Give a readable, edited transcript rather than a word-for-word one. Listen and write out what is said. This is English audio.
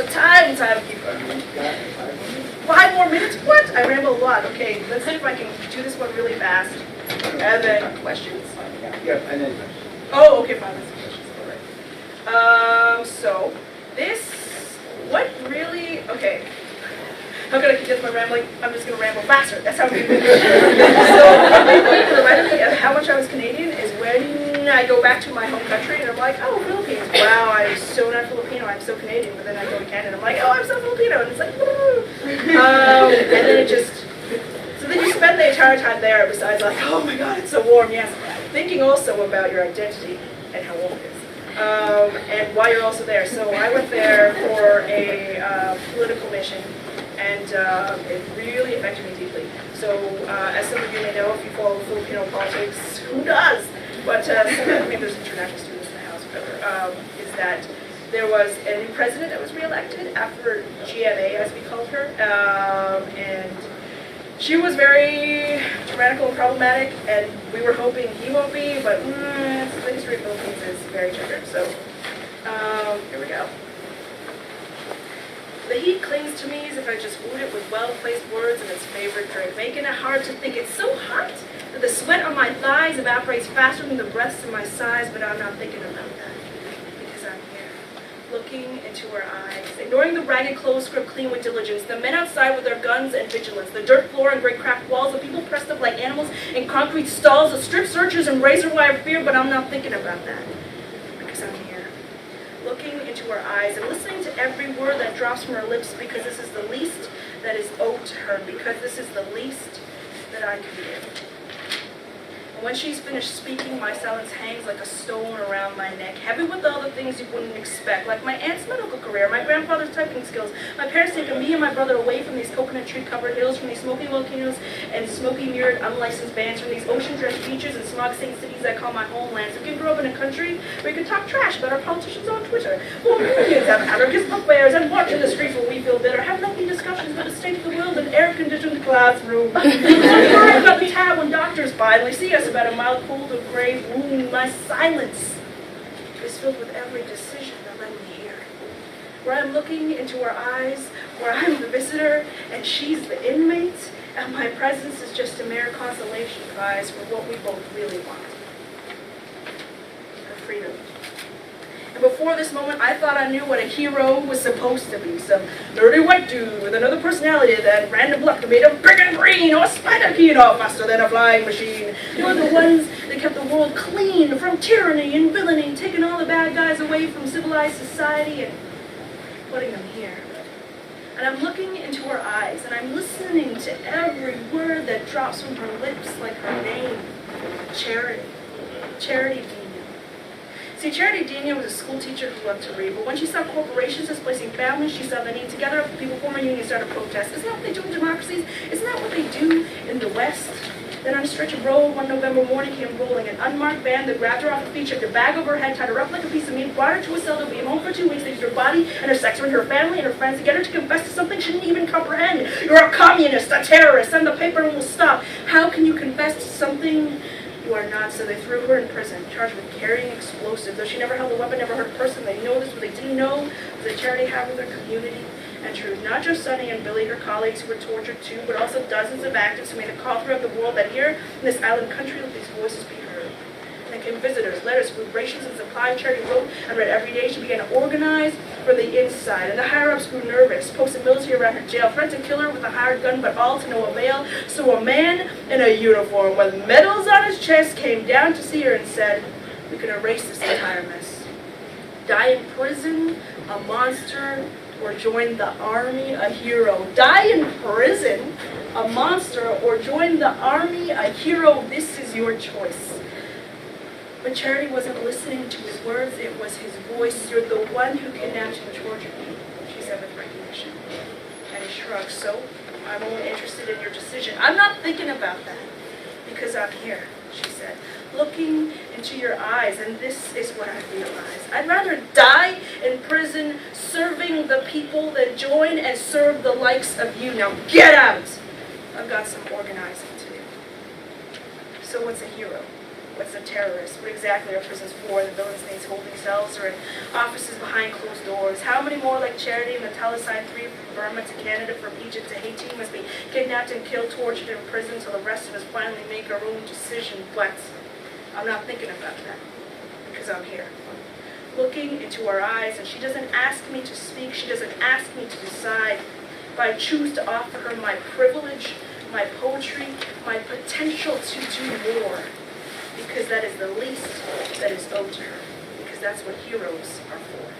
the timekeeper. 5 more minutes? What? I ramble a lot. Okay, let's see if I can do this one really fast. And then questions? Yeah, and then Oh, okay, fine. Let's do questions. All right. So this, what really? Okay. How can I get my rambling? I'm just gonna ramble faster. That's how I'm gonna do it. So what really reminded me of how much I was Canadian is when I go back to my home country and I'm like, oh, Philippines. Wow, I'm so not Filipino. I'm so Canadian. But then I go to Canada and I'm like, oh, I'm so Filipino. And it's like, woo. And then it just. So then you spend the entire time there. Besides, like, oh my God, it's so warm. Yes. Thinking also about your identity and how warm it is. And why you're also there. So I went there for a political mission. And it really affected me deeply. So, as some of you may know, if you follow Filipino politics, who does? But maybe there's international students in the house, whatever, is that there was a new president that was reelected after GMA, as we called her, and she was very tyrannical and problematic, and we were hoping he won't be, but the history of Philippines is very checkered, so here we go. The heat clings to me as if I just wooed it with well-placed words and its favorite drink, making it hard to think. It's so hot that the sweat on my thighs evaporates faster than the breaths in my sighs, but I'm not thinking about that because I'm here, looking into her eyes, ignoring the ragged clothes scrubbed clean with diligence, the men outside with their guns and vigilance, the dirt floor and great cracked walls, the people pressed up like animals in concrete stalls, the strip searchers and razor wire fear, but I'm not thinking about that because I'm here, looking into her eyes and listening to every word that drops from her lips because this is the least that is owed to her, because this is the least that I can give. And when she's finished speaking, my silence hangs like a stone around my neck, heavy with all the things you wouldn't expect, like my aunt's medical career, my grandfather's typing skills, my parents taking me and my brother away from these coconut tree-covered hills, from these smoky volcanoes and smoky mirrored unlicensed bands, from these ocean-drenched beaches and smog-stained cities I call my homelands. We can grow up in a country where we can talk trash about our politicians on Twitter, hold reunions, have anarchist book fairs, and march in the streets when we feel bitter, have lengthy discussions about the state of the world in an air-conditioned classroom. Worry about the tab when doctors finally see us about a mild cold or grave wound. My silence is filled with every decision that led me here, where I'm looking into her eyes, where I'm the visitor and she's the inmate, and my presence is just a mere consolation prize for what we both really want, our freedom. And before this moment, I thought I knew what a hero was supposed to be. Some dirty white dude with another personality that random luck made him big and green, or a spider keying off faster than a flying machine. They were the ones that kept the world clean from tyranny and villainy, taking all the bad guys away from civilized society and putting them here. And I'm looking into her eyes, and I'm listening to every word that drops from her lips like her name, Charity. Charity Dean. See, Charity Daniel was a school teacher who loved to read, but when she saw corporations displacing families, she saw the need to gather up people, form a union, start a protest. Isn't that what they do in democracies? Isn't that what they do in the West? Then on a stretch of road, one November morning came rolling an unmarked van that grabbed her off her feet, shoved her bag over her head, tied her up like a piece of meat, brought her to a cell to be home for 2 weeks. They used her body and her sex and her family and her friends to get her to confess to something she didn't even comprehend. You're a communist, a terrorist, send the paper and we'll stop. How can you confess to something you are not? So they threw her in prison, charged with carrying explosives. Though she never held a weapon, never hurt a person, they know this. What they didn't know was the Charity had with her community and truth. Not just Sunny and Billy, her colleagues who were tortured too, but also dozens of activists who made a call throughout the world that here in this island country let these voices be heard. And then came visitors, letters, food rations, and supply. Charity wrote and read every day. She began to organize from the inside, and the higher-ups grew nervous, posted military around her jail, threatened to kill her with a hired gun, but all to no avail. So a man in a uniform with medals on his chest came down to see her and said, "We can erase this entire mess. Die in prison, a monster, or join the army, a hero." Die in prison, a monster, or join the army, a hero. This is your choice. But Charity wasn't listening to his words, it was his voice. "You're the one who kidnapped and tortured me," she said with recognition. And he shrugged. "So, I'm only interested in your decision." "I'm not thinking about that, because I'm here," she said, "looking into your eyes, and this is what I realized. I'd rather die in prison serving the people than join and serve the likes of you. Now get out! I've got some organizing to do." So what's a hero? What's a terrorist? What exactly are prisons for? The villains' names holding cells or in offices behind closed doors? How many more like Charity and Metallicide 3 from Burma to Canada, from Egypt to Haiti must be kidnapped and killed, tortured, and imprisoned till the rest of us finally make our own decision? But I'm not thinking about that because I'm here, looking into her eyes, and she doesn't ask me to speak. She doesn't ask me to decide. But I choose to offer her my privilege, my poetry, my potential to do more, because that is the least that is owed to her, because that's what heroes are for.